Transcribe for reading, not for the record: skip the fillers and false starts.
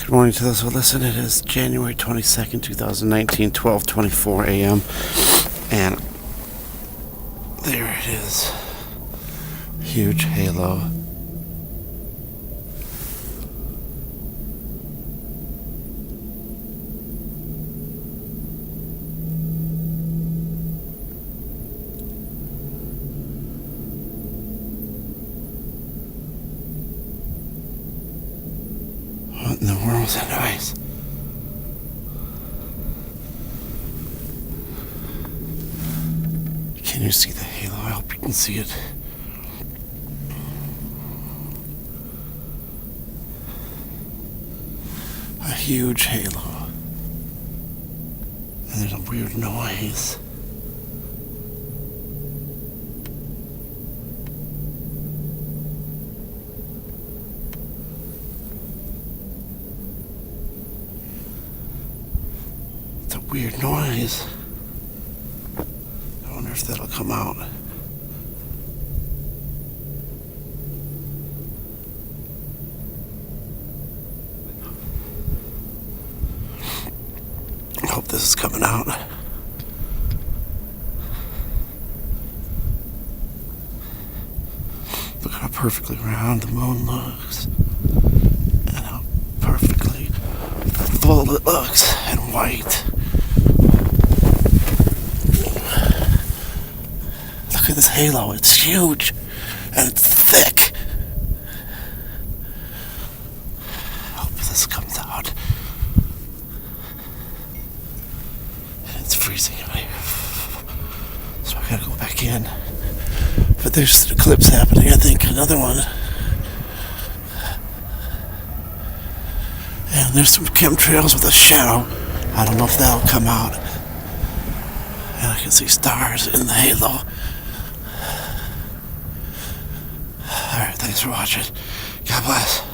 Good morning to those who listen. It is January 22nd, 2019, 12:24 a.m. And there it is. Huge halo. What in the world was that noise? Can you see the halo? I hope you can see it. A huge halo. And there's a weird noise. It's a weird noise. I wonder if that'll come out. I hope this is coming out. Look how perfectly round the moon looks. And how perfectly full it looks and white. Look at this halo. It's huge and it's thick. I hope this comes out. And it's freezing in here. So I gotta go back in. But there's an eclipse happening, I think. Another one. And there's some chemtrails with a shadow. I don't know if that'll come out. And I can see stars in the halo. Alright, thanks for watching. God bless.